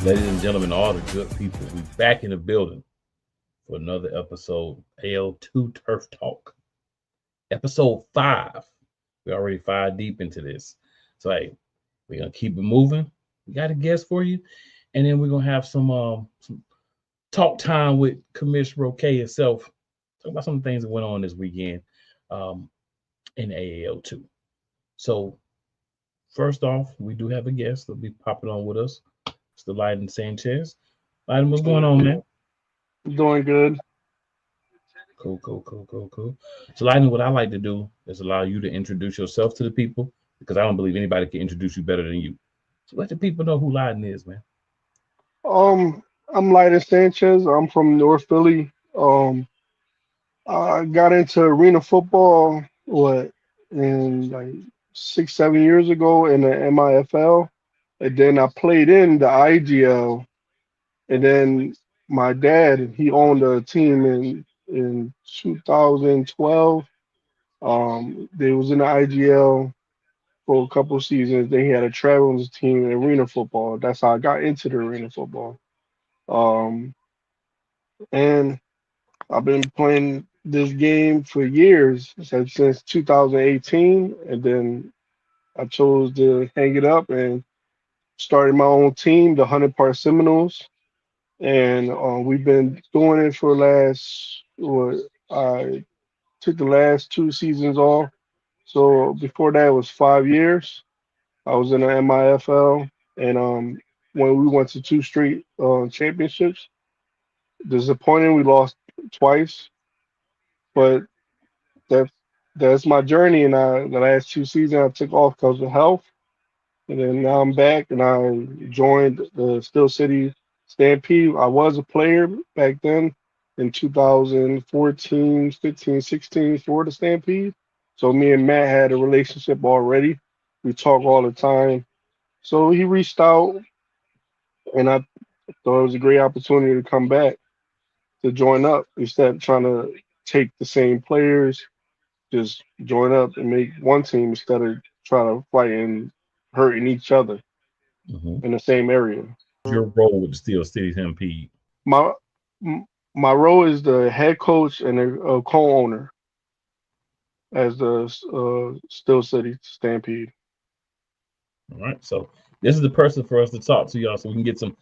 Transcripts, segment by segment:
Ladies and gentlemen, all the good people, we back in the building for another episode, L2 Turf Talk. Episode 5. We're already 5 deep into this. So hey, we're gonna keep it moving. We got a guest for you, and then we're gonna have some talk time with Commissioner Roque himself. Talk about some things that went on this weekend um, in AAL2. So first off, we do have a guest that'll be popping on with us. It's the Lyden Sanchez. Lyden, what's going on, man? Doing good. Cool. So, Lyden, what I like to do is allow you to introduce yourself to the people because I don't believe anybody can introduce you better than you. So let the people know who Lyden is, man. I'm Lyden Sanchez. I'm from North Philly. I got into arena football in like 6, 7 years ago in the MIFL, and then I played in the IGL, and then my dad he owned a team in 2012. They was in the IGL for a couple seasons. They had a traveling team in arena football. That's how I got into the arena football. Um, and I've been playing this game for years, since 2018, and then I chose to hang it up and started my own team, the Hunter Park Seminoles, and we've been doing it for the last what I took the last 2 seasons off. So before that was 5 years. I was in the MIFL, and when we went to two straight championships, disappointing. We lost twice, but that that's my journey. And the last 2 seasons I took off because of health, and then now I'm back, and I joined the Steel City Stampede. I was a player back then in 2014, 15, 16 for the Stampede. So me and Matt had a relationship already. We talk all the time. So he reached out, and I thought it was a great opportunity to come back to join up instead of trying to take the same players, just join up and make one team instead of trying to fight and hurting each other Mm-hmm. in the same area. Your role with the Steel City Stampede. My my role is the head coach and a co-owner as the Steel City Stampede. All right. So this is the person for us to talk to y'all so we can get some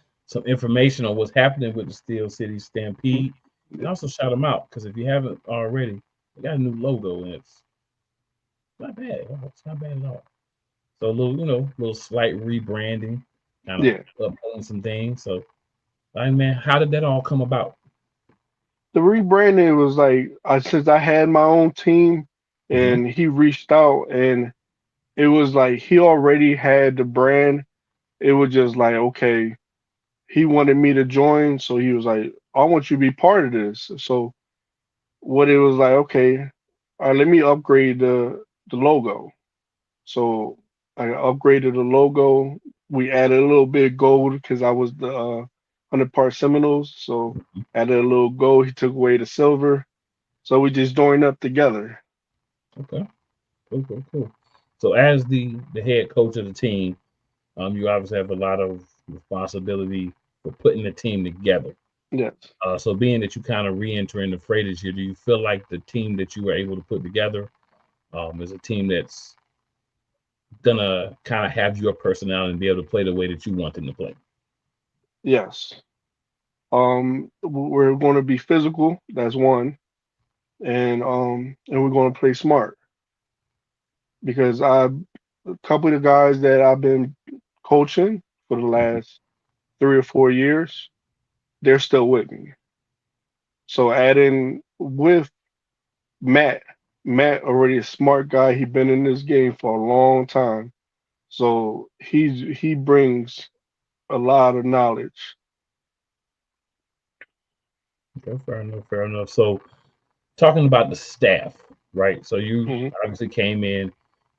information on what's happening with the Steel City Stampede and also shout them out because if you haven't already, they got a new logo and it's not bad. It's not bad at all. So a little, little slight rebranding, kind of Yeah, updating some things. So, like, man, how did that all come about? the rebranding was like since I had my own team, Mm-hmm. and he reached out, and it was like he already had the brand. It was just like, okay, he wanted me to join, so he was like, I want you to be part of this. So what it was like, okay, all right, let me upgrade the logo. So I upgraded the logo. We added a little bit of gold because I was the 100 part Seminoles. So added a little gold. He took away the silver. So we just joined up together. Okay, cool. So, as the head coach of the team, you obviously have a lot of responsibility for putting the team together. Yes. So, being that you kind of re-enter in the fray this year, do you feel like the team that you were able to put together is a team that's gonna kind of have your personality and be able to play the way that you want them to play? Yes. We're going to be physical. That's one, and we're going to play smart because a couple of the guys that I've been coaching for the last 3 or 4 years, they're still with me. So adding with Matt, Matt already a smart guy. He been in this game for a long time, so he brings a lot of knowledge. Okay, fair enough. Fair enough. So, talking about the staff, right? So you Hmm. obviously came in.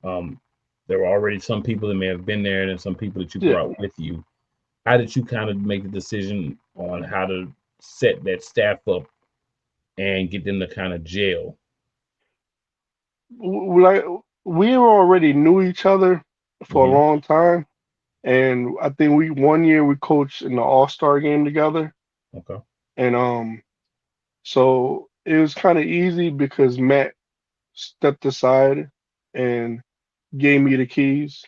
Um, there were already some people that may have been there, and then some people that you Yeah. brought with you. How did you kind of make the decision on how to set that staff up and get them to kind of gel? Like we already knew each other for a Hmm. long time, And I think we one year we coached in the All-Star game together. Okay. And so it was kind of easy because Matt stepped aside and gave me the keys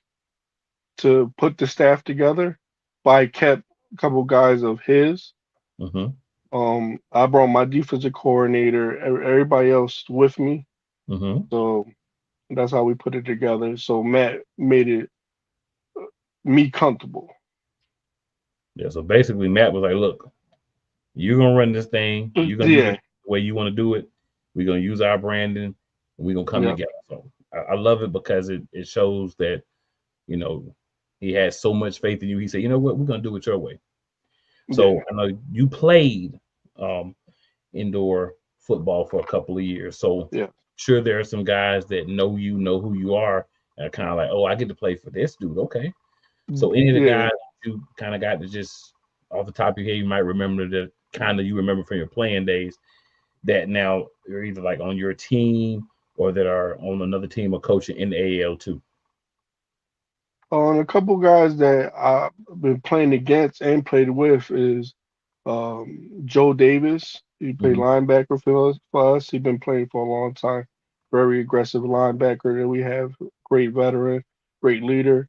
to put the staff together. But I kept a couple guys of his. Mm-hmm. I brought my defensive coordinator, everybody else with me. Mm-hmm. So that's how we put it together. So Matt made it me comfortable. Yeah. So basically, Matt was like, "Look, you're gonna run this thing. You're gonna do it Yeah, the way you want to do it. We're gonna use our branding. And we're gonna come yeah, together." So I love it because it shows that you know he has so much faith in you. He said, "You know what? We're gonna do it your way." yeah, So I know you played um, indoor football for a couple of years. So yeah, sure, there are some guys that know you, know who you are, and are kind of like, "Oh, I get to play for this dude." Okay. So any of the yeah. guys you kind of got to just off the top of your head, you might remember that kind of you remember from your playing days that now are either like on your team or that are on another team or coaching in the AAL too. A couple guys that I've been playing against and played with is Joe Davis. He played Mm-hmm. linebacker for us. He's been playing for a long time. Very aggressive linebacker that we have. Great veteran, great leader.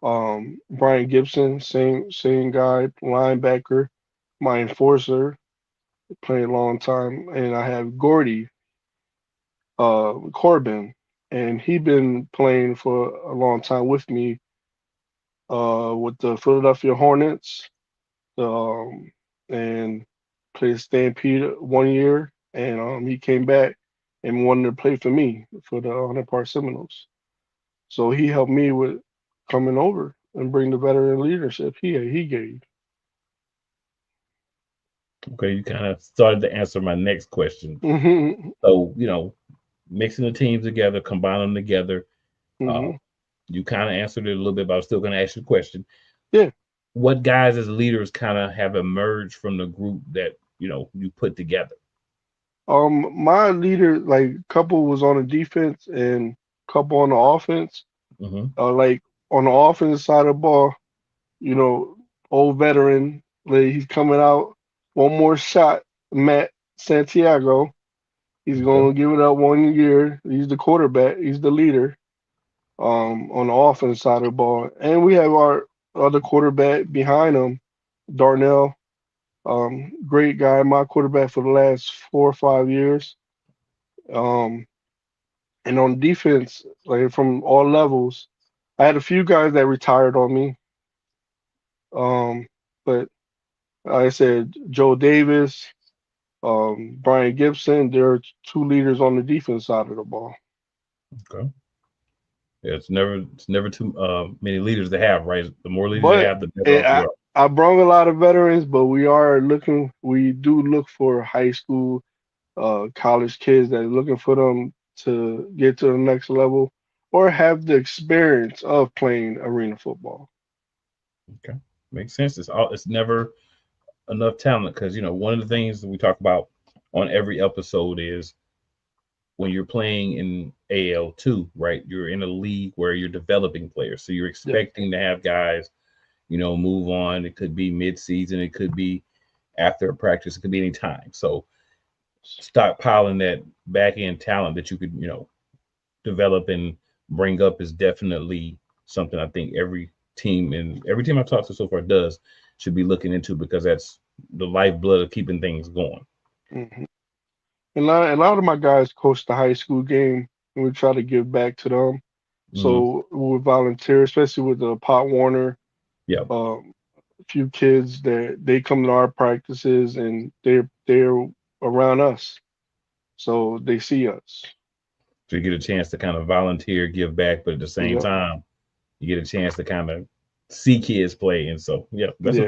Brian Gibson, same guy, linebacker. My enforcer, playing a long time, and I have Gordy Corbin, and he been playing for a long time with me with the Philadelphia Hornets, um, and played Stampede 1 year, and he came back and wanted to play for me for the Hunter Park Seminoles. So he helped me with coming over and bring the veteran leadership he gave. Okay, you kind of started to answer my next question. Hmm. So mixing the teams together, combine them together. Uh, Hmm. you kind of answered it a little bit, but I was still going to ask you a question. Yeah. What guys as leaders kind of have emerged from the group that you put together? My leader, like couple was on the defense and couple on the offense. Mm-hmm. Like on the offensive side of the ball, you know, old veteran, like he's coming out. One more shot, Matt Santiago. He's Okay. gonna give it up 1 year. He's the quarterback. He's the leader. On the offense side of the ball, and we have our other quarterback behind him, Darnell. Great guy, my quarterback for the last 4 or 5 years. Um, and on defense, like from all levels, I had a few guys that retired on me. But like I said, Joe Davis, Brian Gibson, there are two leaders on the defense side of the ball. Okay. Yeah, it's never too many leaders to have, right? The more leaders you But have, the better eh, off you I, are. I brought a lot of veterans, but we do look for high school, college kids that are looking for them to get to the next level or have the experience of playing arena football. Okay, makes sense. It's never enough talent because one of the things that we talk about on every episode is when you're playing in AL2, right? You're in a league where you're developing players, so you're Yeah. expecting to have guys, move on. It could be mid-season, it could be after a practice, it could be any time. So stockpiling that back end talent that you could, develop and bring up is definitely something I think every team I've talked to so far does should be looking into because that's the lifeblood of keeping things going. Hmm. And a lot of my guys coach the high school game, and we try to give back to them. Hmm. So we volunteer, especially with the Pot Warner. Yeah, A few kids that they come to our practices and they're around us, so they see us. so you get a chance to kind of volunteer, give back, but at the same Yep. time, you get a chance to kind of see kids play. And so, yeah, Yeah. that's a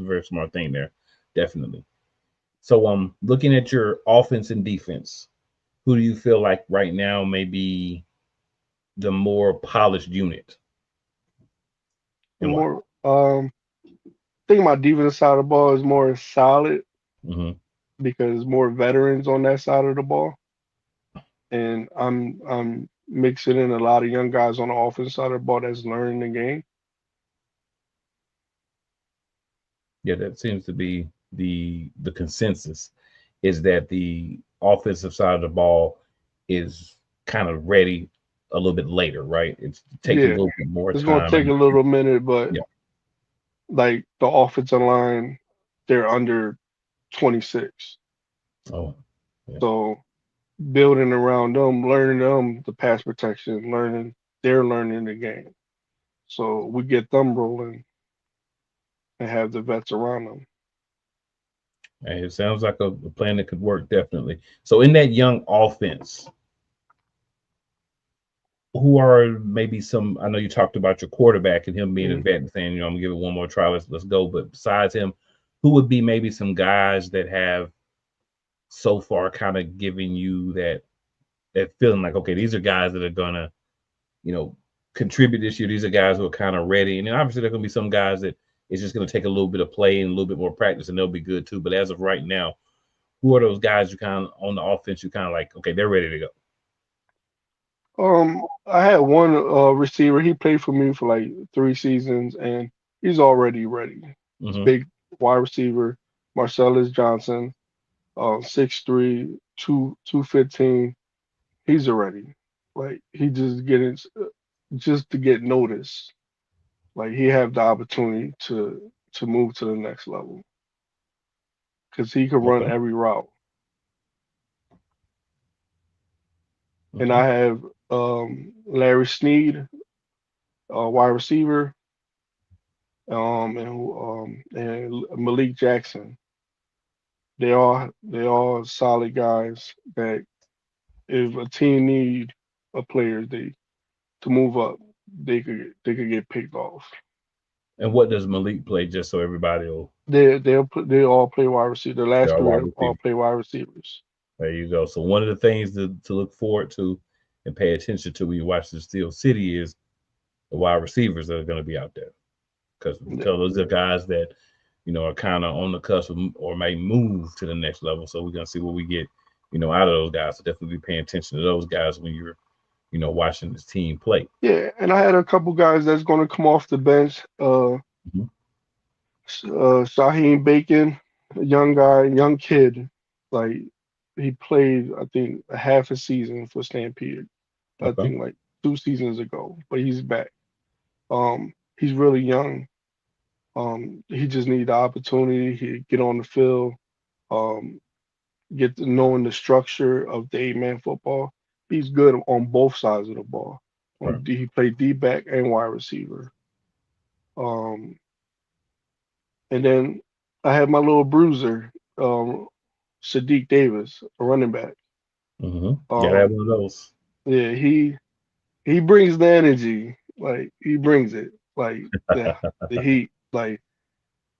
very smart thing there, definitely. So, looking at your offense and defense, who do you feel like right now may be the more polished unit and why? More. I think my defense side of the ball is more solid Hmm. because more veterans on that side of the ball, and I'm mixing in a lot of young guys on the offense side of the ball that's learning the game. Yeah, that seems to be the consensus, is that the offensive side of the ball is kind of ready a little bit later, right? It takes a Yeah, little bit more it's gonna time. take a little minute, but Yeah. like the offensive line, they're under 26. Oh, yeah. So building around them, learning them the pass protection, they're learning the game. So we get them rolling and have the vets around them. And it sounds like a plan that could work definitely. So in that young offense, who are maybe some? I know you talked about your quarterback and him being a Mhm. vet and saying, I'm gonna give it one more try. Let's go. But besides him, who would be maybe some guys that have so far kind of giving you that feeling like, okay, these are guys that are gonna, you know, contribute this year. These are guys who are kind of ready. And then obviously there are gonna be some guys that it's just gonna take a little bit of play and a little bit more practice and they'll be good too. But as of right now, who are those guys you kind of on the offense you kind of like, okay, they're ready to go? I had one receiver. He played for me for like 3 seasons, and he's already ready. It's Mm-hmm. big wide receiver, Marcellus Johnson, 6'3", 215. He's ready. Like he just to get noticed. Like he have the opportunity to move to the next level because he can run Okay. every route. And Okay. I have Larry Sneed, wide receiver, and Malik Jackson. They all solid guys that if a team need a player to move up, they could get picked off. And what does Malik play? Just so everybody will. They all play wide receiver. The They last are three wide all receivers. play wide receivers. There you go. So one of the things to look forward to and pay attention to when you watch the Steel City is the wide receivers that are going to be out there, because Yeah, those are guys that are kind of on the cusp of, or may move to the next level. So we're gonna see what we get out of those guys. So definitely be paying attention to those guys when you're watching this team play. yeah. And I had a couple guys that's going to come off the bench. Mhm. Shaheem Bacon, a young guy, young kid. Like he played, I think, a half a season for Stampede. I Okay. think like 2 seasons ago, but he's back. He's really young. He just need the opportunity. He get on the field, um, get to knowing the structure of the 8-man football. He's good on both sides of the ball. Right. He played D back and wide receiver. Um, and then I had my little bruiser, um, Sadiq Davis, a running back. Gotta have Um, one of those. yeah, he brings the energy. Like he brings it. Like the heat. Like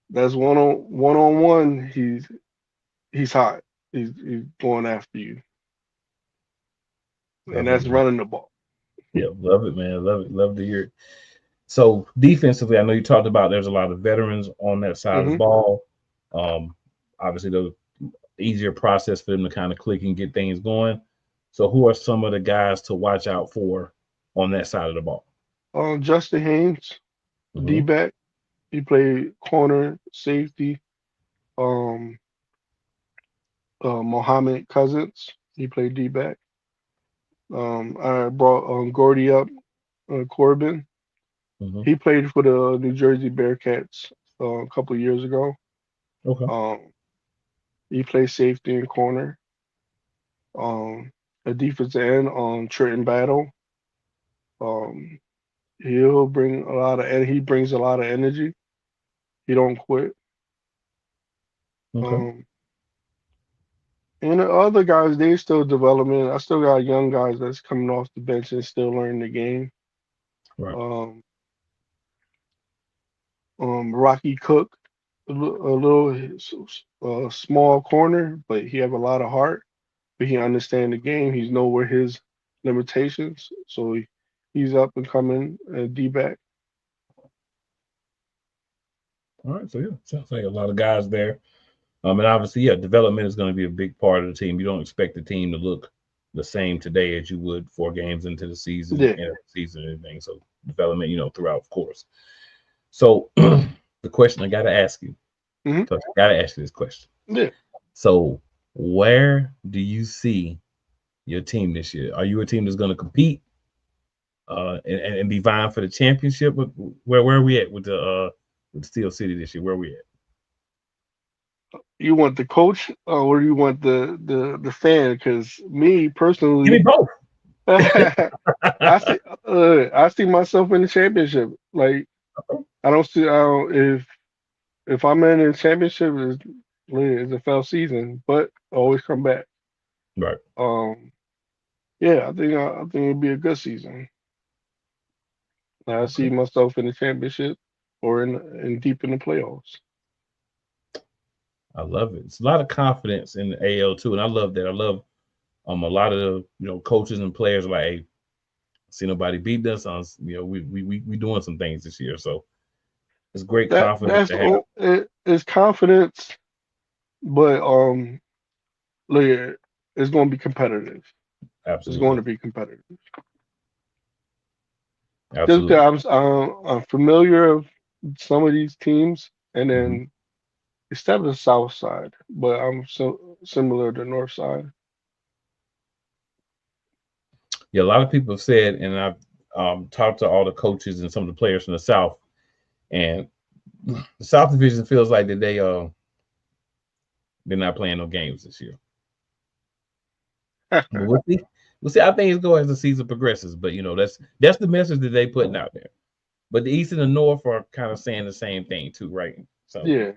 that's one on one. He's hot. He's going after you, and Love it, that's man. running the ball. Yeah, love it, man. Love it. Love to hear it. So defensively, I know you talked about there's a lot of veterans on that side of the Hmm. ball. Um, Obviously, the easier process for them to kind of click and get things going. So, who are some of the guys to watch out for on that side of the ball? Justin Haynes, D Hmm. back. He played corner, safety. Um, Mohammed Cousins. He played D back. I brought Gordy up, Corbin. Hmm. He played for the New Jersey Bearcats a couple of years ago. Okay. Um, he plays safety and corner. Um, a defensive end on Trenton Battle. Um, he brings a lot of energy. He don't quit. Okay. Um, and the other guys, they still developing. I still got young guys that's coming off the bench and still learning the game. Right. Um, Rocky Cook, a little small corner, but he have a lot of heart. But he understand the game. He know where his limitations. So he's up and coming D back. All right. So yeah, sounds like a lot of guys there. And obviously, yeah, development is going to be a big part of the team. You don't expect the team to look the same today as you would 4 games into the season, Yeah. end of the season, and everything. So development, throughout, of course. So the question I got to ask you: Hmm. So I gotta ask you this question. Yeah. So where do you see your team this year? Are you a team that's going to compete and be vying for the championship? Where are we at with Steel City this year? Where are we at? You want the coach, or you want the fan? Because me Give me personally, both. I see myself in the championship. Like I don't if I'm in the championship, it's a failed season, but I always come back. Right. Um, yeah, I think it'll be a good season. I see Okay. myself in the championship or in deep in the playoffs. I love it. It's a lot of confidence in the AL too, and I love that. I love a lot of the coaches and players like, hey, see nobody beat us on we doing some things this year, so it's great confidence to have. It's confidence, but look, it's going to be competitive. It's going Absolutely, to be competitive. Just absolutely. because I'm familiar of some of these teams, and Hmm. then instead of the South Side, but I'm so similar to North Side. Yeah, a lot of people have said, and I've talked to all the coaches and some of the players from the South, and the South Division feels like that they're not playing no games this year. But we'll see. We'll see how things go as the season progresses. But that's the message that they putting out there. But the East and the North are kind of saying the same thing too, right? So Yeah.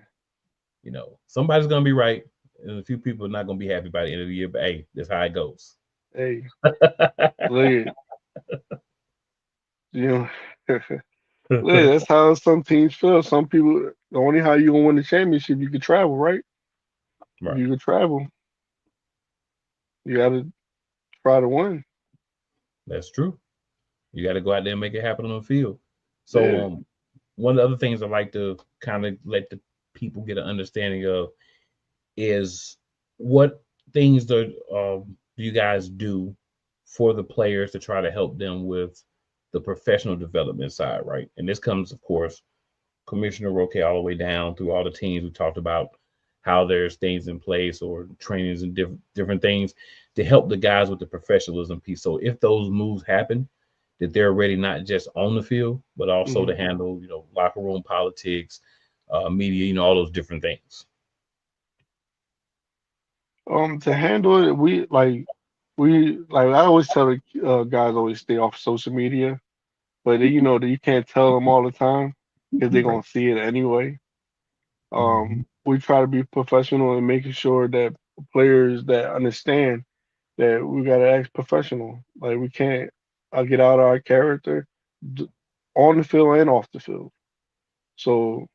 somebody's gonna be right, and a few people are not gonna be happy by the end of the year. But hey, that's how it goes. Hey, look, you know, look, that's how some teams feel. Some people, the only how you gonna win the championship, you can travel, right? If Right. you can travel, you got to try to win. That's true. You got to go out there and make it happen on the field. So, Yeah. one of the other things I like to kind of let the people get an understanding of is what things do you guys do for the players to try to help them with the professional development side, right? And this comes, of course, Commissioner Roque all the way down through all the teams. We talked about how there's things in place or trainings and different things to help the guys with the professionalism piece. So if those moves happen, that they're ready not just on the field, but also Hmm. to handle, locker room politics, media, all those different things. To handle it, I always tell the guys always stay off social media, but that you can't tell them all the time because they're Right. gonna see it anyway. Mhm. We try to be professional and making sure that players that understand that we gotta act professional. Like we can't get out of our character d- on the field and off the field. So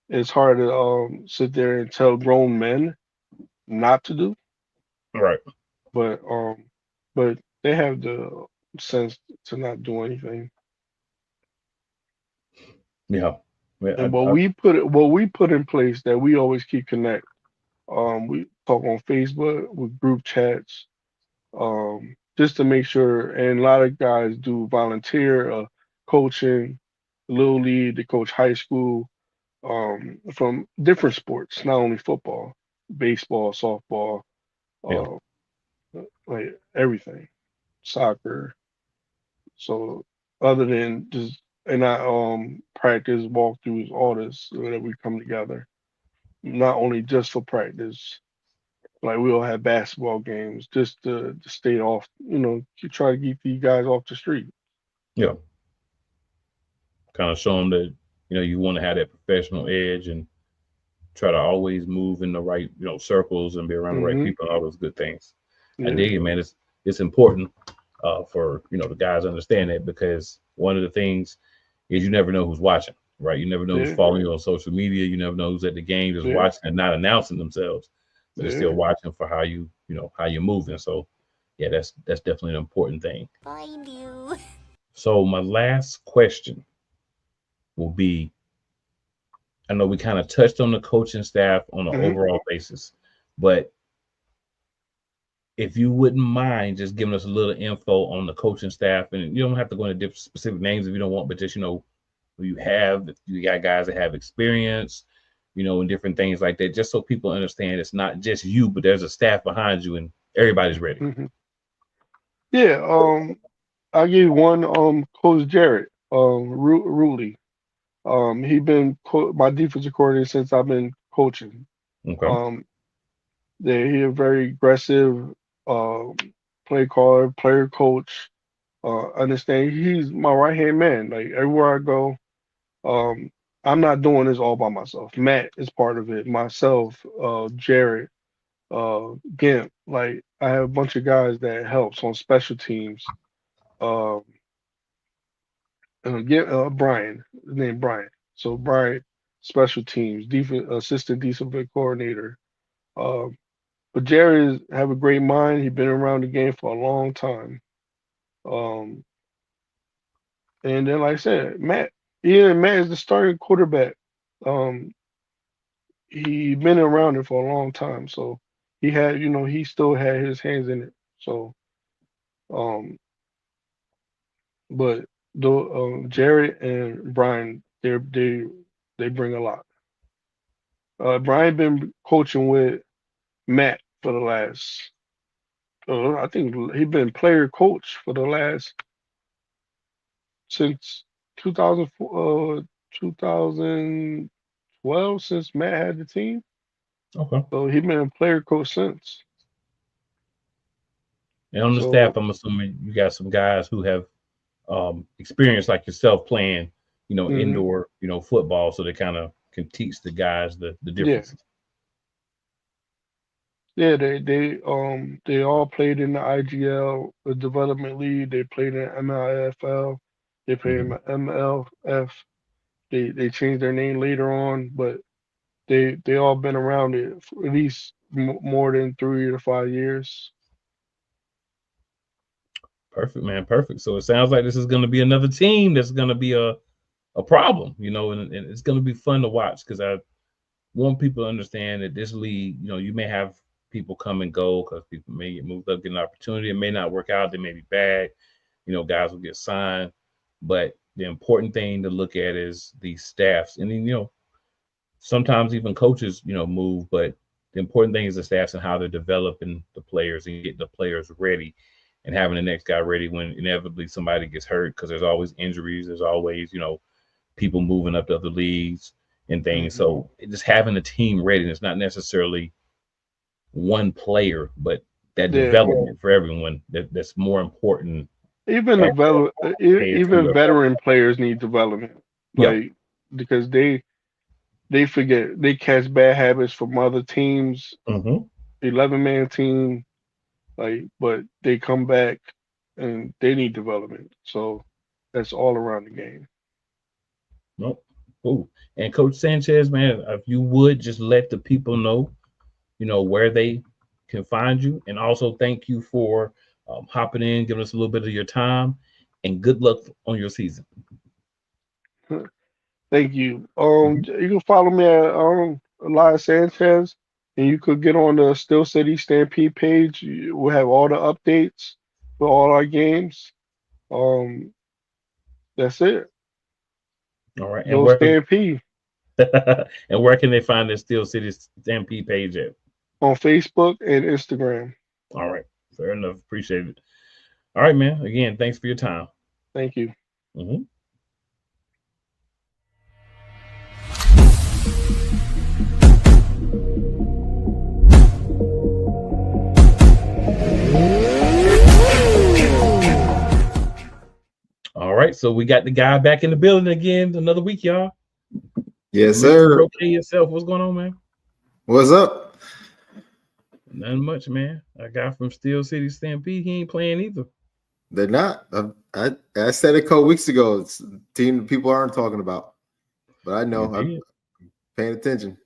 it's hard to sit there and tell grown men not to do, Right. but but they have the sense to not do anything. Yeah. Yeah. And what we put in place that we always keep connect. We talk on Facebook with group chats, just to make sure. And a lot of guys do volunteer coaching, little league, they coach high school, from different sports, not only football, baseball, softball, Yeah. uh, like everything, soccer. So other than just and I practice, walkthroughs, all this so that we come together, not only just for practice. Like we'll have basketball games just to stay off, to try to keep these guys off the street. Yeah. Kind of show them that you want to have that professional edge and try to always move in the right circles and be around the right Hmm. people and all those good things. I Yeah, dig it, man. It's important for the guys to understand that, because one of the things is you never know who's watching, right? You never know who's yeah, following you on social media. You never know who's at the game just yeah, watching and not announcing themselves, but they're still yeah. watching for how how you're moving. So yeah, that's definitely an important thing. Find you. So my last question will be, I know we kind of touched on the coaching staff on an Hmm. overall basis, but if you wouldn't mind just giving us a little info on the coaching staff, and you don't have to go into different specific names if you don't want, but just who you have, if you got guys that have experience, and different things like that, just so people understand it's not just you, but there's a staff behind you and everybody's ready. Hmm. Yeah. I gave one. Coach Jarrett. Ruley. He been my defensive coordinator since I've been coaching. Okay. Um, yeah, he a very aggressive, um, play caller, player coach. Understand he's my right hand man. Like everywhere I go, um, I'm not doing this all by myself. Matt is part of it. Myself, Jared, Gimp. Like I have a bunch of guys that helps on special teams. Um, Brian, his name Brian. So Brian, special teams, defense, assistant defensive coordinator. Um, but Jerry have a great mind. He's been around the game for a long time. Um, and then, like I said, Matt is the starting quarterback. Um, he been around it for a long time, so he still had his hands in it. So, um, but Jared and Brian, they bring a lot. Brian been coaching with Matt for the last, I think he been player coach for the last since 2004, 2012, since Matt had the team. Okay. So he been a player coach since. And on the So staff, I'm assuming you got some guys who have experience like yourself playing, hmm indoor, football, so they kind of can teach the guys the yeah, differences. yeah, they all played in the IGL, the development league. They played in MIFL. They played in Hmm. the MLF. They changed their name later on, but they all been around it for at least more than 3 to 5 years. Perfect, man. Perfect. So it sounds like this is going to be another team that's going to be a problem, and it's going to be fun to watch because I want people to understand that this league, you may have people come and go because people may get moved up, get an opportunity. It may not work out. They may be bad. Guys will get signed. But the important thing to look at is the staffs. And then, sometimes even coaches, move. But the important thing is the staffs and how they're developing the players and getting the players ready and having the next guy ready when inevitably somebody gets hurt because there's always injuries. There's always, people moving up to other leagues and things. Hmm. So just having a team ready, and it's not necessarily one player, but that Yeah, development for everyone that's more important even as compared even to veteran players need development, yeah. like because they forget they catch bad habits from other teams, Mm-hmm. 11-man team, like, but they come back and they need development. So that's all around the game. Nope. Cool. And Coach Sanchez, man, if you would just let the people know, where they can find you, and also thank you for hopping in, giving us a little bit of your time, and good luck on your season. Thank you. Mhm. You can follow me at Elias Sanchez, and you could get on the Steel City Stampede page. We'll have all the updates for all our games. Um, that's it. All right. And Go where Stampede and where can they find the Steel City Stampede page at? on Facebook and Instagram. All right. Fair enough. Appreciate it. All right, man. Again, thanks for your time. Thank you. Mhm. All right. So we got the guy back in the building again another week, y'all. Yes, Mr. sir. Roque yourself. What's going on, man? What's up? Nothing much, man. A guy from Steel City Stampede, he ain't playing either. They're not. I said it a couple weeks ago. It's a team people aren't talking about, but I You know I'm did. paying attention.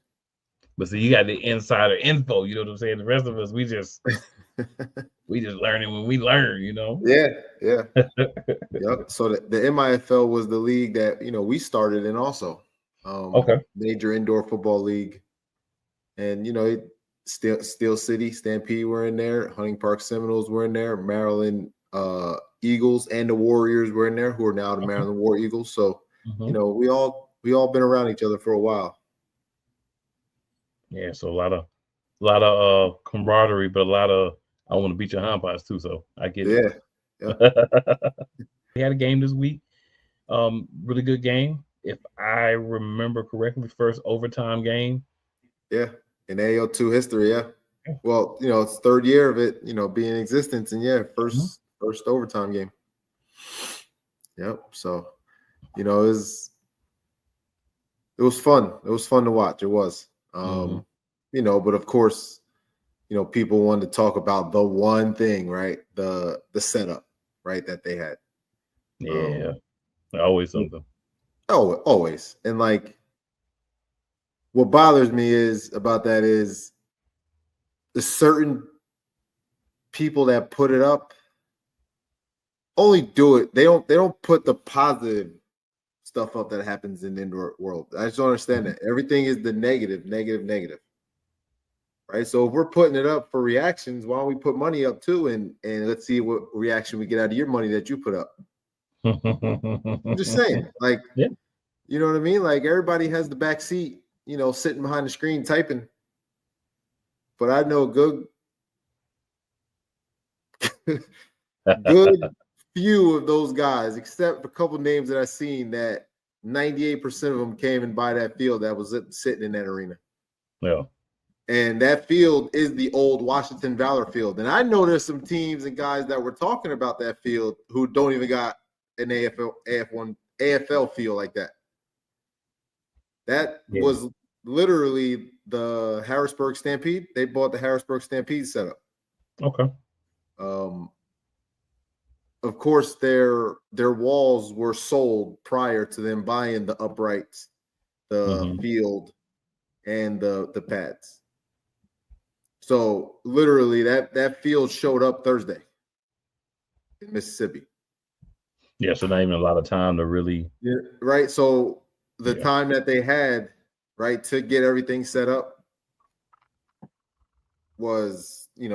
But see, you got the insider info, you know what I'm saying? The rest of us, we just learning when we learn. Yeah, yeah, yep. So the MIFL was the league that we started in also, Okay. major indoor football league, and Steel City Stampede were in there, Hunting Park Seminoles were in there, Maryland Eagles and the Warriors were in there, who are now the Okay. Maryland War Eagles. So Mhm. we all been around each other for a while. Yeah, so a lot of camaraderie, but a lot of I want to beat your hind too. So I get Yeah. Yeah. it. We had a game this week. Really good game. If I remember correctly, first overtime game. Yeah. In AO2 history, yeah. Well, it's third year of it, being in existence, and yeah, first overtime game. Yep. So, it was fun. It was fun to watch. It was. But of course, people wanted to talk about the one thing, right? The setup, right, that they had. Yeah, always something. Oh, always. And like, what bothers me about that is the certain people that put it up only do it. They don't put the positive stuff up that happens in the indoor world. I just don't understand that. Everything is the negative, negative, negative. Right. So if we're putting it up for reactions, why don't we put money up too? And let's see what reaction we get out of your money that you put up. I'm just saying, like, Yeah. You know what I mean? Like, everybody has the back seat, sitting behind the screen typing. But I know good few of those guys, except a couple names that I've seen, that 98% of them came and buy that field that was sitting in that arena. Yeah. And that field is the old Washington Valor field. And I know there's some teams and guys that were talking about that field who don't even got an AFL field like that. That was literally the Harrisburg Stampede. They bought the Harrisburg Stampede setup. Okay. Of course, their walls were sold prior to them buying the uprights, the field, and the pads. So literally, that field showed up Thursday in Mississippi. Yeah, so not even a lot of time to really. Yeah, right. So the time that they had, right, to get everything set up was, they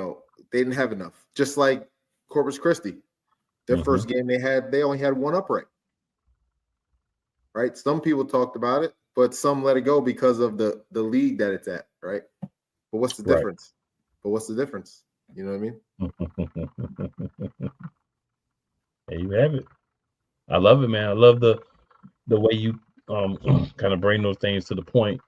didn't have enough. Just like Corpus Christi, their first game they only had one upright. Right. Some people talked about it, but some let it go because of the league that it's at. Right. But what's the difference? But what's the difference? You know what I mean? There you have it. I love it, man. I love the way you kind of bring those things to the point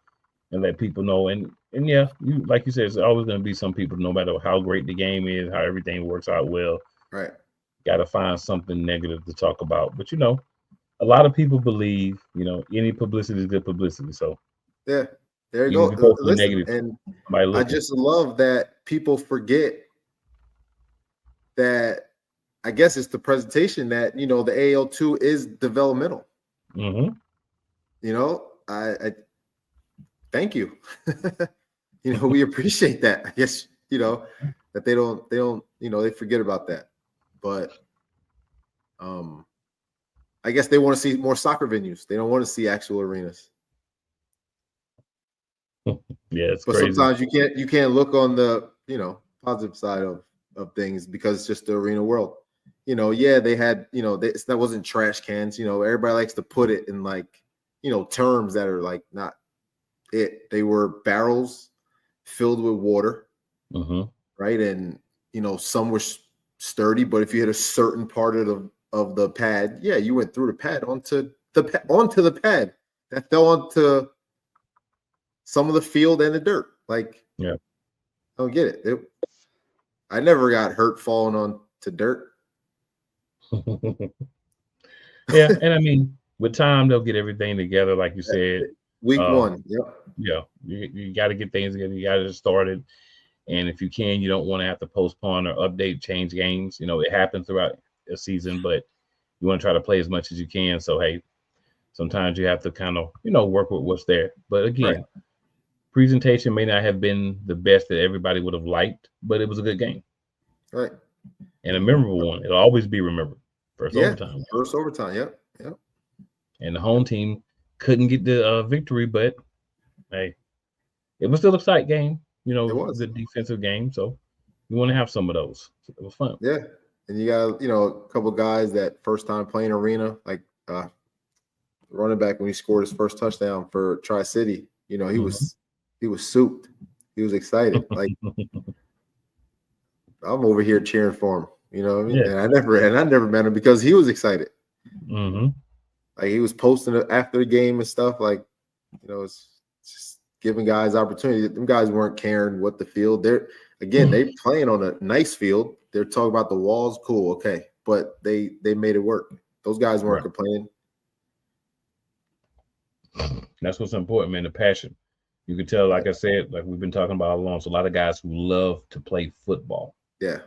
and let people know. And yeah, you like you said, it's always going to be some people, no matter how great the game is, how everything works out well. Right. Got to find something negative to talk about. But a lot of people believe, any publicity is good publicity. So yeah. There you go. Listen, and I just love that people forget that. I guess it's the presentation that, the AL2 is developmental. I thank you. We appreciate that. I guess, that they don't, they forget about that. But I guess they want to see more soccer venues. They don't want to see actual arenas. Yeah, it's but crazy. Sometimes you can't look on the positive side of things because it's just the arena world. They had that wasn't trash cans. Everybody likes to put it in like terms that are like not it. They were barrels filled with water, right? And some were sturdy, but if you hit a certain part of the pad, you went through the pad onto the pad that fell onto some of the field and the dirt. Like, I don't get it. I never got hurt falling onto dirt. Yeah, and I mean, with time they'll get everything together, like you said. Week 1, yep. Yeah, you got to get things together. You got to start it, and if you can, you don't want to have to postpone or update, change games. It happens throughout a season, but you want to try to play as much as you can. So hey, sometimes you have to kind of work with what's there. But again, presentation may not have been the best that everybody would have liked, but it was a good game. Right. And a memorable one. It'll always be remembered. First overtime. Yep. And the home team couldn't get the victory, but hey, it was still a tight game. It was a defensive game, so you want to have some of those. So it was fun. Yeah, and you got a couple guys that first time playing arena, like running back when he scored his first touchdown for Tri-City. He was He was souped. He was excited. Like I'm over here cheering for him. You know what I mean? Yeah. And I never met him because he was excited. Mm-hmm. Like he was posting it after the game and stuff. Like, you know, it's just giving guys opportunity. Them guys weren't caring what the field. They're they playing on a nice field. They're talking about the walls, cool, okay, but they made it work. Those guys weren't complaining. That's what's important, man. The passion. You can tell, like I said, like we've been talking about all along. So a lot of guys who love to play football. Yeah.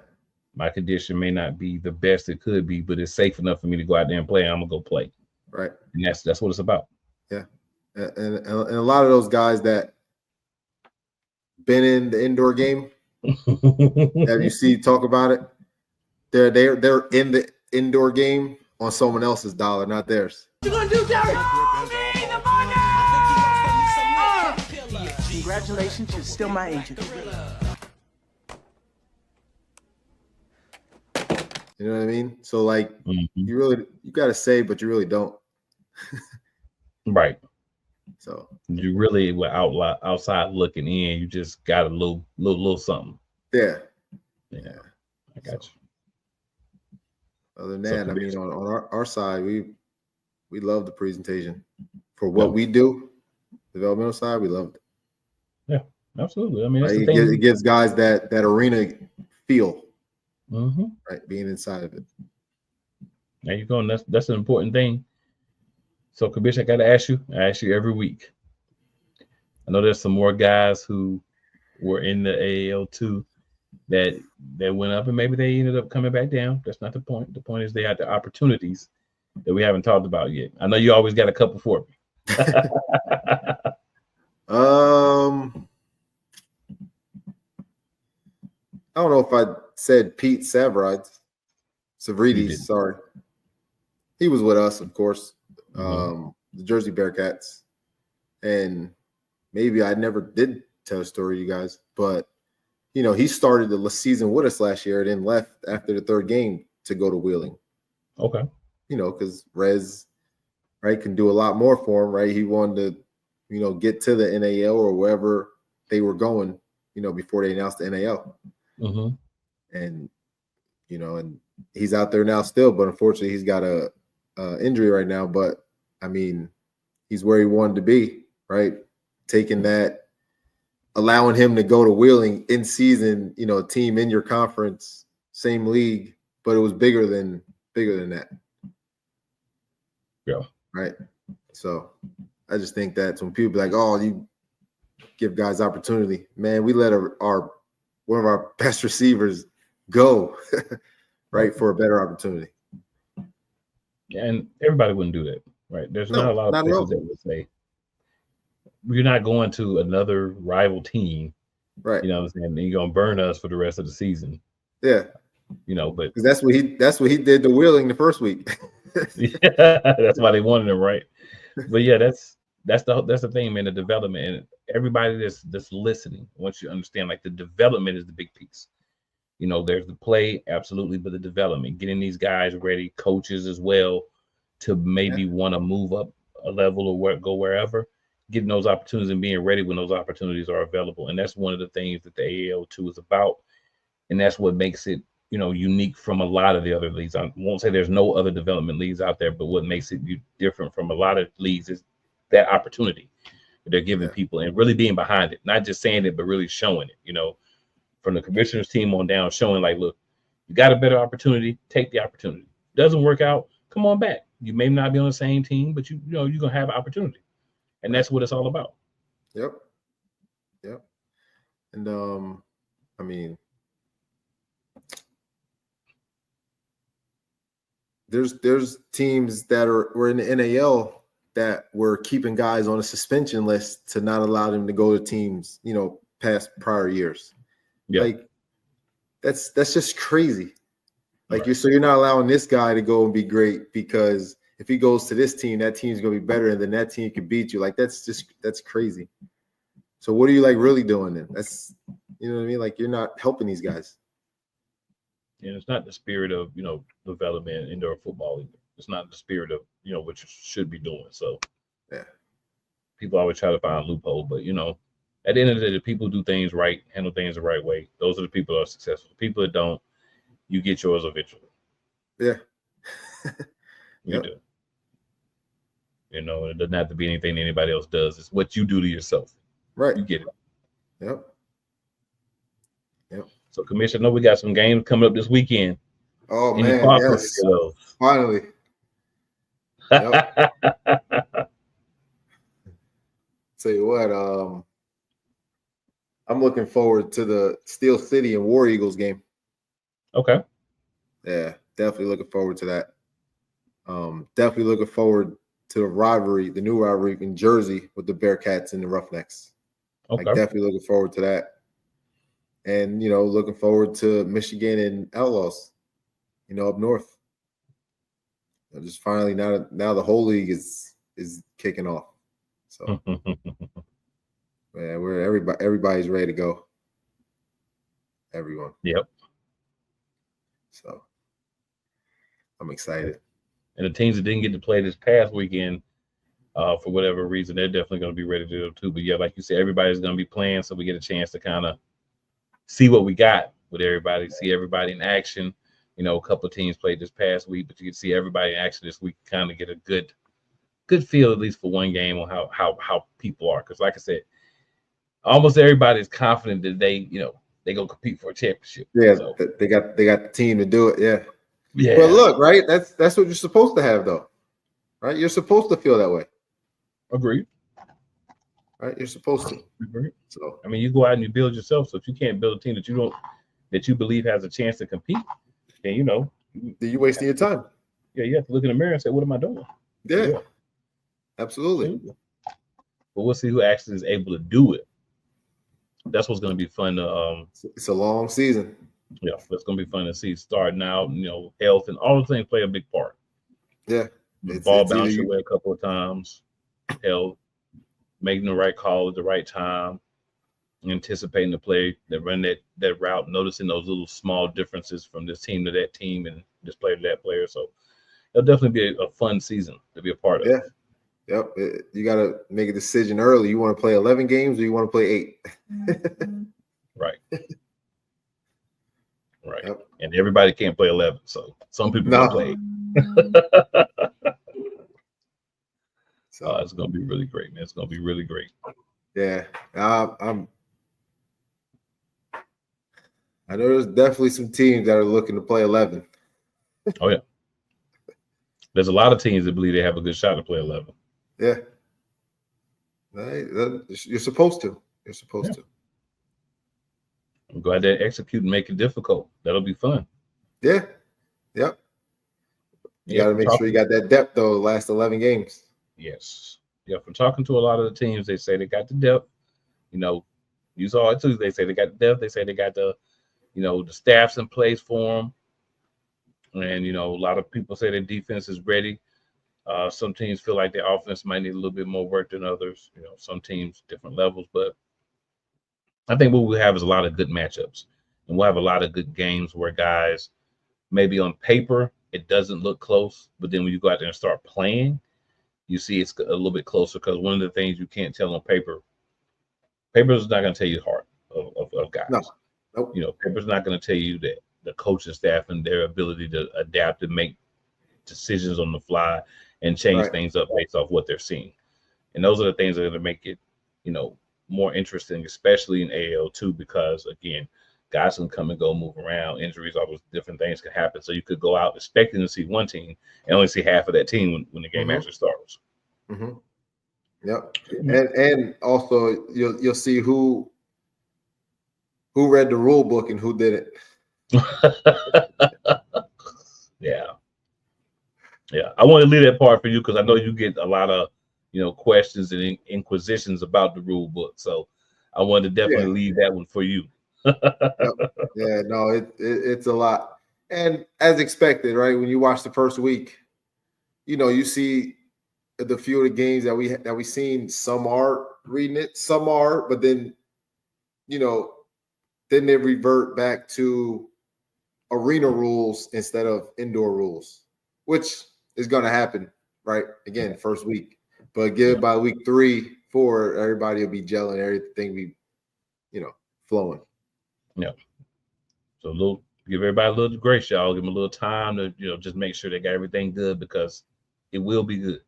My condition may not be the best it could be, but it's safe enough for me to go out there and play. I'm gonna go play. Right. And that's what it's about. Yeah. And a lot of those guys that been in the indoor game that you see talk about it, they're in the indoor game on someone else's dollar, not theirs. What you gonna do, Derek? Congratulations, you're still my agent. You know what I mean? So like Mm-hmm. you gotta say, but you really don't. Right. So you really were outside looking in. You just got a little something. Yeah. I got you. Other than that, I mean, on our side, we love the presentation for what we do. Developmental side, we loved it. Yeah, absolutely. I mean, that's it gives guys that arena feel, right, being inside of it. There you go, and that's an important thing. So, Commissioner, I got to ask you. I ask you every week. I know there's some more guys who were in the AAL2 that went up, and maybe they ended up coming back down. That's not the point. The point is they had the opportunities that we haven't talked about yet. I know you always got a couple for me. I don't know if I said Pete Savrides. Sorry. He was with us, of course. The Jersey Bearcats. And maybe I never did tell a story to you guys, but you know, he started the season with us last year and then left after the third game to go to Wheeling. Okay. You know, because Rez, right, can do a lot more for him, right? He wanted to, you know, get to the NAL or wherever they were going, you know, before they announced the NAL. And, you know, and he's out there now still, but unfortunately he's got a injury right now. But, I mean, he's where he wanted to be, right? Taking that, allowing him to go to Wheeling in season, you know, a team in your conference, same league, but it was bigger than that. Yeah. Right. So I just think that when people be like, oh, you give guys opportunity, man, we let one of our best receivers go, right, for a better opportunity. And everybody wouldn't do that, right? There's not a lot of places that would say, you're not going to another rival team, right? You know what I'm saying? And you're gonna burn us for the rest of the season. Yeah, you know, but that's what he did to Wheeling the first week. Yeah, that's why they wanted him, right? But yeah, that's the thing, man. The development, and everybody that's listening, once you understand, like the development is the big piece. You know, there's the play, absolutely, but the development, getting these guys ready, coaches as well, to maybe want to move up a level or go wherever. Getting those opportunities and being ready when those opportunities are available. And that's one of the things that the AAL2 is about. And that's what makes it, you know, unique from a lot of the other leagues. I won't say there's no other development leagues out there, but what makes it different from a lot of leagues is that opportunity that they're giving people and really being behind it. Not just saying it, but really showing it, you know, from the commissioner's team on down, showing like, look, you got a better opportunity, take the opportunity. Doesn't work out, come on back. You may not be on the same team, but you know, you're going to have an opportunity. And that's what it's all about. Yep. And I mean, there's teams that were in the NAL that were keeping guys on a suspension list to not allow them to go to teams, you know, past prior years. Yeah. Like that's just crazy. Like you're not allowing this guy to go and be great because if he goes to this team, that team's gonna be better, and then that team can beat you. Like that's crazy. So what are you like really doing then? That's, you know what I mean? Like you're not helping these guys. And it's not the spirit of, you know, development indoor football either. It's not the spirit of, you know, what you should be doing. So yeah, people always try to find a loophole, but you know, At the end of the day, the people who do things right, handle things the right way. Those are the people that are successful. The people that don't, you get yours eventually. Yeah. You Yep. do. You know, it doesn't have to be anything anybody else does. It's what you do to yourself. Right. You get it. Yep. Yep. So, Commissioner, I know we got some games coming up this weekend. Oh Any man, thoughts on yes. any of those? Finally. Yep. Tell you what, I'm looking forward to the Steel City and War Eagles game. Okay. Yeah, definitely looking forward to that. Definitely looking forward to the rivalry, the new rivalry in Jersey with the Bearcats and the Roughnecks. Okay. Like, definitely looking forward to that. And, you know, looking forward to Michigan and Outlaws, you know, up north. And just finally now the whole league is kicking off. So man, everybody's ready to go. Everyone. Yep. So I'm excited. And the teams that didn't get to play this past weekend, for whatever reason, they're definitely going to be ready to do it too. But yeah, like you said, everybody's going to be playing, so we get a chance to kind of see what we got with everybody, see everybody in action. You know, a couple of teams played this past week, but you can see everybody in action this week, kind of get a good feel, at least for one game, on how people are. Because like I said, almost everybody is confident that they go compete for a championship. Yeah, so they got the team to do it. Yeah. Yeah. But look, right? That's what you're supposed to have, though. Right? You're supposed to feel that way. Agreed. Right? You're supposed to. Agreed. So I mean, you go out and you build yourself. So if you can't build a team that you believe has a chance to compete, then you're wasting your time. Yeah, you have to look in the mirror and say, "What am I doing?" Yeah. Absolutely. But we'll see who actually is able to do it. That's what's going to be fun to It's a long season. Yeah, that's going to be fun to see. Starting out, health and all the things play a big part. Yeah. The ball bounce your way a couple of times, health, making the right call at the right time, anticipating the play that run that route, noticing those little small differences from this team to that team and this player to that player. So it'll definitely be a fun season to be a part of. Yeah. Yep. You got to make a decision early. You want to play 11 games or you want to play 8? Right. Right. Yep. And everybody can't play 11. So some people can play 8. So it's going to be really great, man. It's going to be really great. Yeah. I know there's definitely some teams that are looking to play 11. Oh, yeah. There's a lot of teams that believe they have a good shot to play 11. Yeah. You're supposed to. You're supposed to. Go out there and execute and make it difficult. That'll be fun. Yeah. Yep. You got to make sure you got that depth, though, the last 11 games. Yes. Yeah, from talking to a lot of the teams, they say they got the depth. You saw it too. They say they got the depth. They say they got the staffs in place for them. And, a lot of people say their defense is ready. Some teams feel like their offense might need a little bit more work than others. Some teams, different levels. But I think what we have is a lot of good matchups. And we'll have a lot of good games where guys, maybe on paper, it doesn't look close. But then when you go out there and start playing, you see it's a little bit closer, because one of the things you can't tell on paper is not going to tell you the heart of guys. No. Nope. Paper's not going to tell you that the coaching staff and their ability to adapt and make decisions on the fly and change things up based off what they're seeing. And those are the things that are going to make it, more interesting, especially in AL2, because, again, guys can come and go, move around, injuries, all those different things can happen. So you could go out expecting to see one team and only see half of that team when the game actually starts. Mm-hmm. Yep. And also you'll see who read the rule book and who didn't. Yeah. I want to leave that part for you, because I know you get a lot of questions and inquisitions about the rule book. So I wanted to definitely leave that one for you. Yep. Yeah, no, it's a lot. And as expected, right? When you watch the first week, you see the few of the games that we seen, some are reading it, some are, but then then they revert back to arena rules instead of indoor rules, which is going to happen, right? Again, first week. But give it by week 3, 4, everybody will be gelling. Everything flowing. Yeah. So give everybody a little grace, y'all. Give them a little time to, just make sure they got everything good, because it will be good.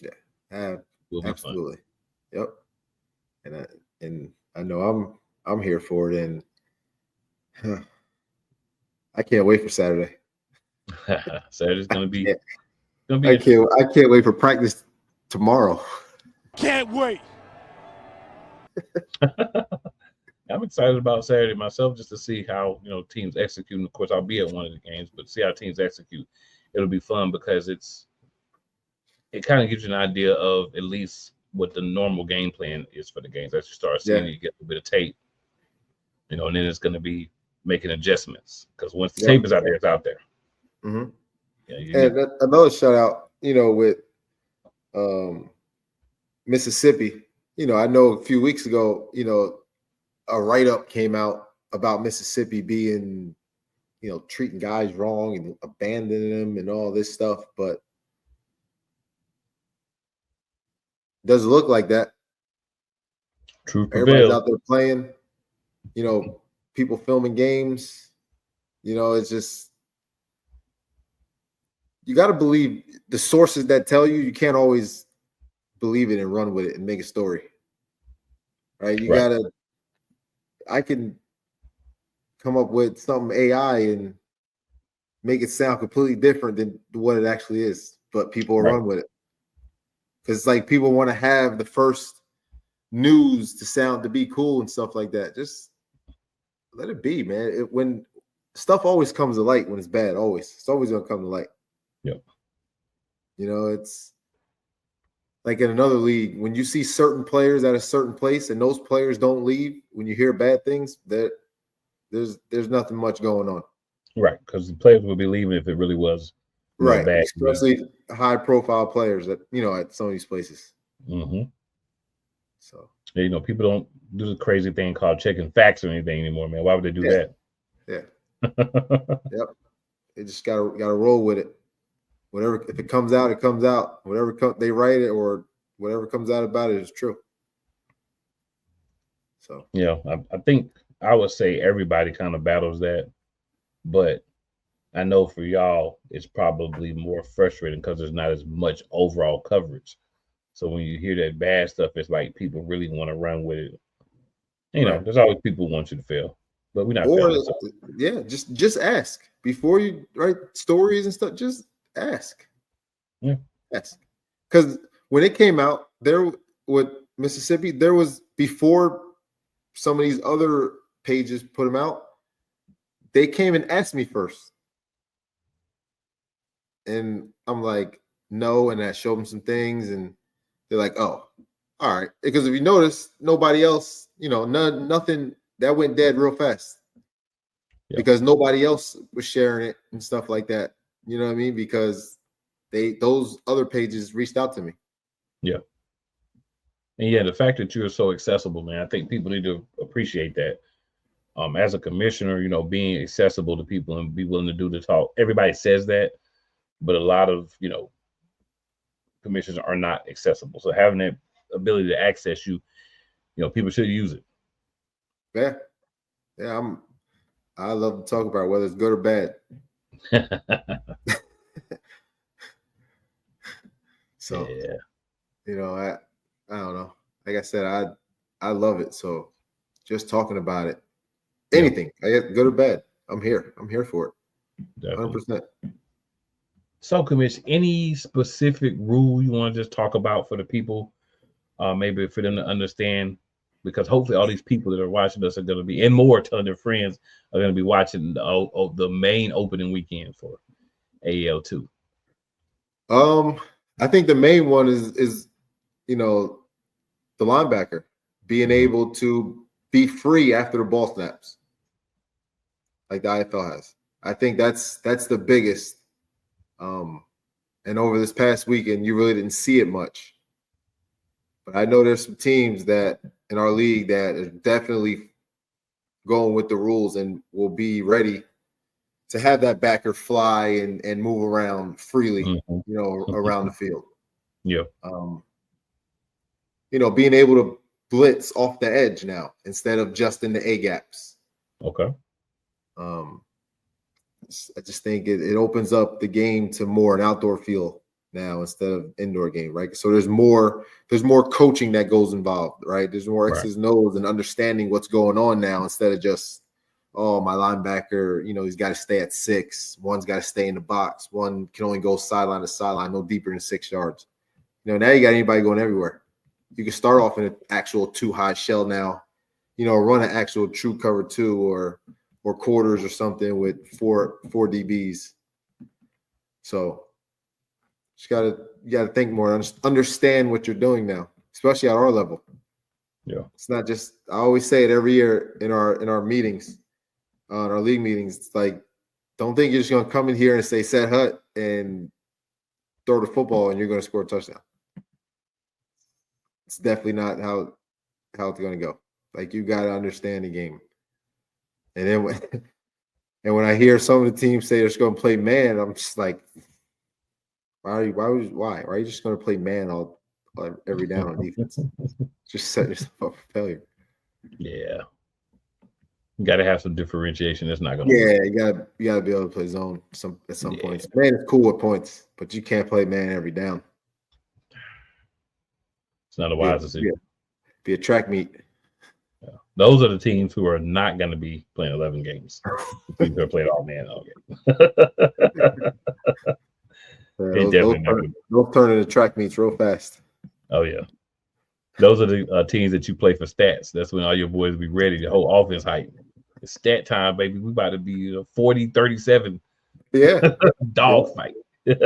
Yeah, Will be absolutely. Fun. Yep. And I know I'm here for it, and I can't wait for Saturday. Saturday's gonna be. I can't wait for practice tomorrow. Can't wait. I'm excited about Saturday myself, just to see how teams execute. And of course, I'll be at one of the games, but see how teams execute. It'll be fun because it kind of gives you an idea of at least what the normal game plan is for the games. As you start seeing it, you get a bit of tape, and then it's going to be making adjustments, because once the tape is out there, it's out there. Mm-hmm. Yeah, and another shout out, with Mississippi. I know a few weeks ago, a write-up came out about Mississippi being, treating guys wrong and abandoning them and all this stuff, but doesn't look like that. Truth Everybody's prevails. out there playing, people filming games. It's just, you got to believe the sources that tell you. You can't always believe it and run with it and make a story, right? You got to, I can come up with some AI and make it sound completely different than what it actually is, but people will run with it. Because it's like people want to have the first news to be cool and stuff like that. Just let it be, man. When stuff always comes to light when it's bad, it's always going to come to light. Yep. It's like in another league, when you see certain players at a certain place and those players don't leave, when you hear bad things, that there's nothing much going on. Right, because the players would be leaving if it really was bad. Especially high profile players that at some of these places. Mm-hmm. So people don't do the crazy thing called checking facts or anything anymore, man. Why would they do that? Yeah. Yep. They just gotta roll with it. Whatever, if it comes out, it comes out. Whatever they write it, or whatever comes out about it is true. So I think I would say everybody kind of battles that, but I know for y'all it's probably more frustrating because there's not as much overall coverage. So when you hear that bad stuff, it's like people really want to run with it. There's always people who want you to fail, but we're not failing. So. Yeah, just ask before you write stories and stuff. Just ask. Yeah. Ask. Because when it came out, there with Mississippi, there was, before some of these other pages put them out, they came and asked me first. And I'm like, no, and I showed them some things, and they're like, oh, all right. Because if you notice, nobody else, nothing, that went dead real fast. Yeah. Because nobody else was sharing it and stuff like that. You know what I mean? Because those other pages reached out to me. Yeah. And the fact that you're so accessible, man, I think people need to appreciate that. As a commissioner, being accessible to people and be willing to do the talk. Everybody says that, but a lot of, commissioners are not accessible. So having that ability to access you, people should use it. Yeah. Yeah. I love to talk about whether it's good or bad. So, I don't know. Like I said, I love it. So just talking about it, anything, good or bad, I'm here. I'm here for it. Definitely. 100%. So, Commish, any specific rule you want to just talk about for the people, maybe for them to understand? Because hopefully all these people that are watching us are going to be, and more, telling their friends, are going to be watching the main opening weekend for AL2. I think the main one is the linebacker being able to be free after the ball snaps, like the IFL has. I think that's the biggest. And over this past weekend, you really didn't see it much. But I know there's some teams that in our league that are definitely going with the rules and will be ready to have that backer fly and move around freely, around the field. Yeah. Being able to blitz off the edge now instead of just in the A gaps. Okay. I just think it opens up the game to more an outdoor feel now instead of indoor game, right? So there's more coaching that goes involved, right? There's more X's and O's and understanding what's going on now instead of just, oh, my linebacker, he's got to stay at 6. One's got to stay in the box. One can only go sideline to sideline, no deeper than 6 yards. Now you got anybody going everywhere. You can start off in an actual 2-high shell now, run an actual true cover 2 or quarters or something with four DBs. So you gotta think more, understand what you're doing now, especially at our level. Yeah, it's not just, I always say it every year in our meetings, on our league meetings. It's like, don't think you're just gonna come in here and say set hut and throw the football and you're gonna score a touchdown. It's definitely not how it's gonna go. Like, you gotta understand the game. And then when I hear some of the teams say they're just going to play man, I'm just like, why are you just going to play man all every down on defense? Just set yourself up for failure. Yeah, you got to have some differentiation. That's not going to. Yeah, you got to be able to play zone at some points. Man is cool with points, but you can't play man every down. It's not a wise decision. Be a track meet. Yeah. Those are the teams who are not going to be playing 11 games. They're playing all man all game. They'll turn into track meets real fast. Oh, yeah. Those are the teams that you play for stats. That's when all your boys be ready. The whole offense hype. It's stat time, baby. We about to be 40-37. Yeah. Dog fight. Yep.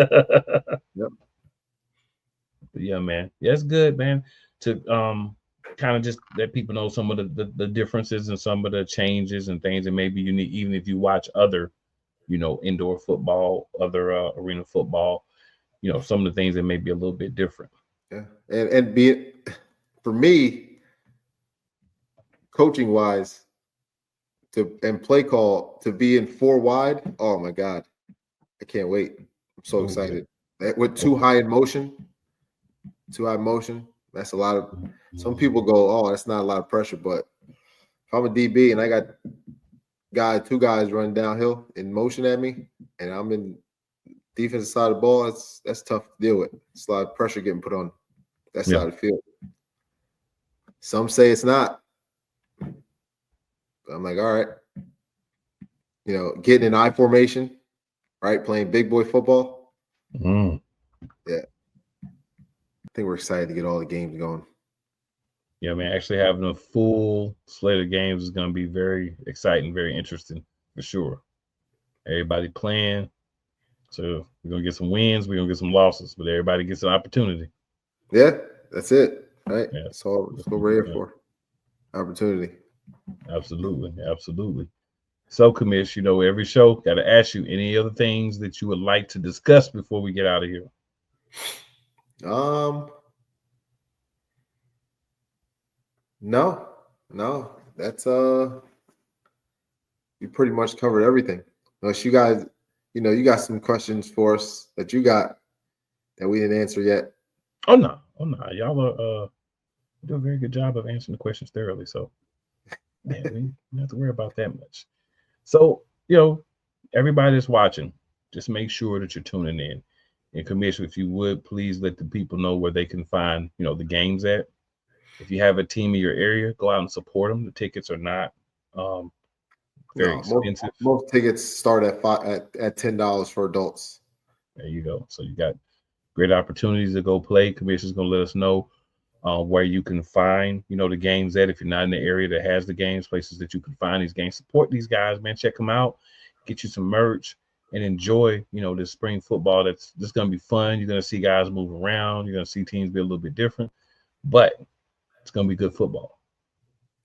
But yeah, man. Yeah, it's good, man, to kind of just let people know some of the differences and some of the changes and things that may be unique, even if you watch other, indoor football, other arena football, some of the things that may be a little bit different. Yeah. And for me, coaching wise, and play call to be in 4 wide. Oh my God. I can't wait. I'm so excited. With too high motion, that's a lot of, some people go, oh, that's not a lot of pressure. But if I'm a DB and I got 2 guys running downhill in motion at me and I'm in defensive side of the ball, that's tough to deal with. It's a lot of pressure getting put on that side of the field. Some say it's not. But I'm like, all right. Getting in I formation, right? Playing big boy football. Mm. Yeah. I think we're excited to get all the games going. Yeah, man, actually having a full slate of games is going to be very exciting, very interesting for sure. Everybody playing. So we're going to get some wins. We're going to get some losses, but everybody gets an opportunity. Yeah, that's it. Right? Yeah. That's what we're here for. Opportunity. Absolutely. Absolutely. So, Commish, every show got to ask you any other things that you would like to discuss before we get out of here. No. That's you pretty much covered everything. Unless you guys, you got some questions for us that you got that we didn't answer yet. Oh no. Y'all are do a very good job of answering the questions thoroughly. So man, we don't have to worry about that much. So, everybody that's watching, just make sure that you're tuning in. And Commissioner, if you would, please let the people know where they can find, the games at. If you have a team in your area, go out and support them. The tickets are not very expensive. Most tickets start at $10 for adults. There you go. So you got great opportunities to go play. Commissioner's going to let us know where you can find, the games at. If you're not in the area that has the games, places that you can find these games. Support these guys, man. Check them out. Get you some merch and enjoy, this spring football. That's just going to be fun. You're going to see guys move around. You're going to see teams be a little bit different, but it's going to be good football.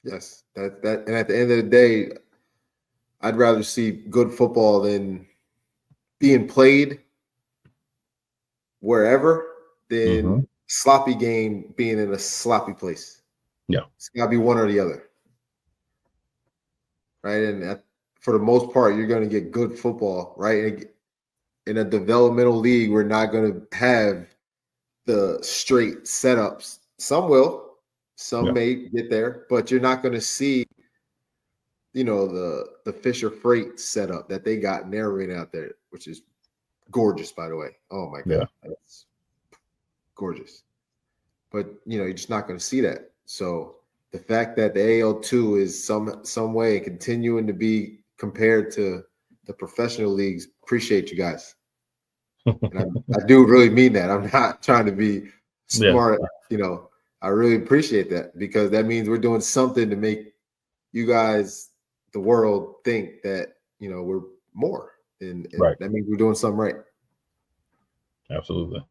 Yes, and at the end of the day, I'd rather see good football than being played wherever than sloppy game being in a sloppy place. Yeah, it's got to be one or the other, right? And for the most part, you're going to get good football, right? In a developmental league, we're not going to have the straight setups. Some will. Some may get there, but you're not going to see, the Fisher Freight setup that they got in their arena out there, which is gorgeous, by the way. Oh my God, that's gorgeous. But you're just not going to see that. So the fact that the AL2 is some way continuing to be compared to the professional leagues, appreciate you guys. And I do really mean that. I'm not trying to be smart. I really appreciate that, because that means we're doing something to make you guys, the world, think that we're more, and that means we're doing something right. Absolutely.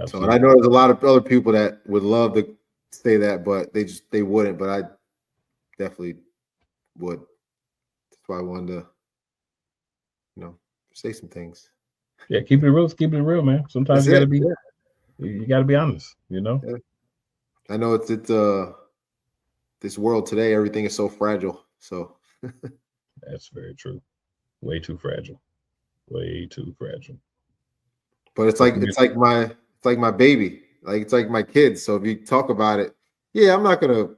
So, and I know there's a lot of other people that would love to say that, but they wouldn't. But I definitely would. That's why I wanted to, say some things. Yeah, keep it real. Keep it real, man. Sometimes you gotta be honest. Yeah. I know it's this world today. Everything is so fragile. So that's very true. Way too fragile. Way too fragile. But it's like my baby. Like, it's like my kids. So if you talk about it, I'm not gonna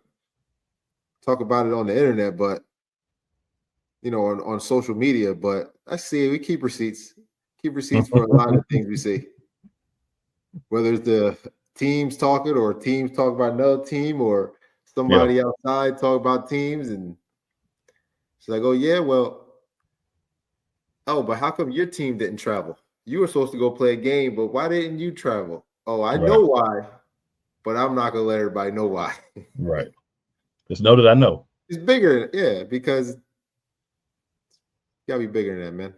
talk about it on the internet, but on social media. But I see it. We keep receipts. Keep receipts for a lot of things we see. Whether it's the teams talking, or teams talk about another team, or somebody outside talk about teams, and it's like, but how come your team didn't travel? You were supposed to go play a game, but why didn't you travel? Oh, I know why, but I'm not gonna let everybody know why. Right. Just know that I know. It's bigger, because you gotta be bigger than that, man.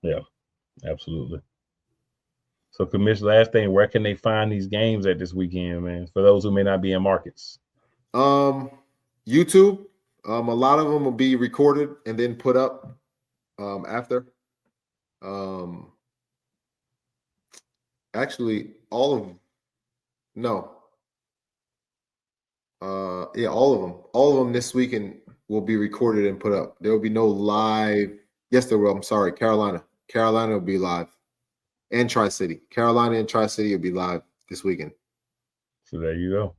Yeah, absolutely. So, Commissioner, last thing, where can they find these games at this weekend, man? For those who may not be in markets. YouTube. A lot of them will be recorded and then put up after. Actually, all of them. No. All of them. All of them this weekend will be recorded and put up. There will be no live. Yes, there will. I'm sorry. Carolina will be live. And Tri-City. Carolina and Tri-City will be live this weekend. So there you go.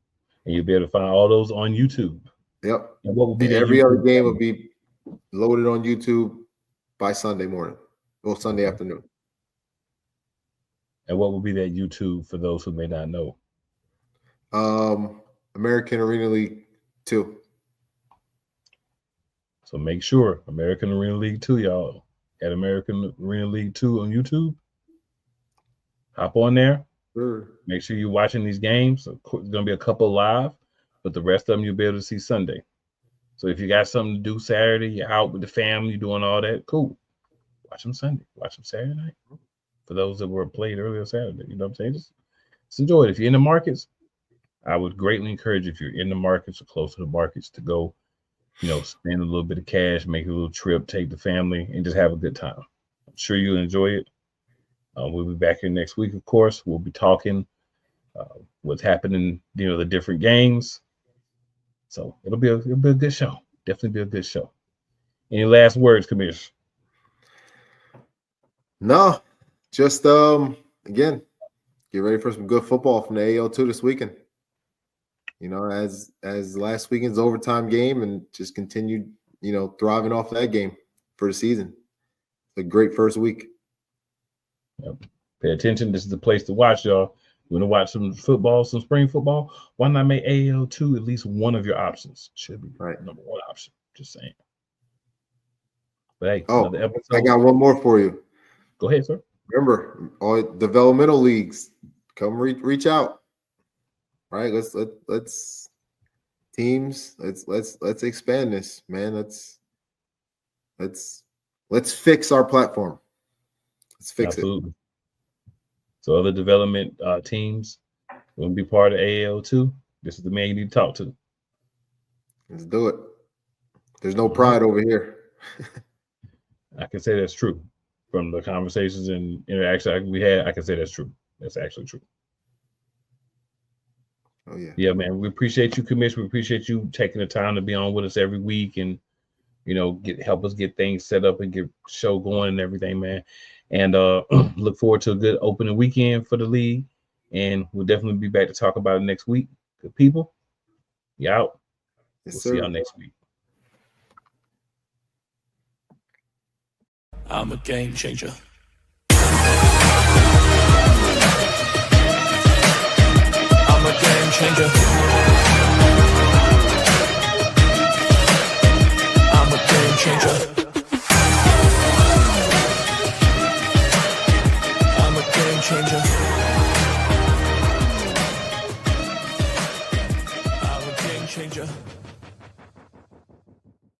And you'll be able to find all those on YouTube. Yep. And what will be every other game will be loaded on YouTube by Sunday morning. Well, Sunday afternoon. And what will be that YouTube for those who may not know? American Arena League 2. So make sure American Arena League 2, y'all, at American Arena League 2 on YouTube. Hop on there. Sure. Make sure you're watching these games. There's going to be a couple live, but the rest of them you'll be able to see Sunday. So if you got something to do Saturday, you're out with the family, doing all that, cool. Watch them Sunday. Watch them Saturday night. For those that were played earlier Saturday, you know what I'm saying? Just enjoy it. If you're in the markets, I would greatly encourage, if you're in the markets or close to the markets, to go, spend a little bit of cash, make a little trip, take the family, and just have a good time. I'm sure you'll enjoy it. We'll be back here next week, of course. We'll be talking what's happening, the different games. So it'll be a good show. Definitely be a good show. Any last words, Commissioner? No, just again, get ready for some good football from the AL2 this weekend. As last weekend's overtime game, and just continue, thriving off that game for the season. It's a great first week. Yep. Pay attention. This is the place to watch, y'all. You want to watch some football, some spring football? Why not make AL2 at least one of your options? Should be number one option. Just saying. But hey, another episode. I got one more for you. Go ahead, sir. Remember, all developmental leagues, come reach out. Right? Let's teams. Let's expand this, man. Let's fix our platform. Let's fix it. So other development teams will be part of AL2. This is the man you need to talk to. Let's do it. There's no pride over here. I can say that's true. From the conversations and interaction we had, I can say that's true. That's actually true. Oh, yeah. Yeah, man. We appreciate you, Commissioner. We appreciate you taking the time to be on with us every week and, help us get things set up and get show going and everything, man. And look forward to a good opening weekend for the league. And we'll definitely be back to talk about it next week. Good people, you out. Yes, We'll sir. see y'all next week. I'm a game changer. I'm a game changer. I'm a game changer. I'm a game changer.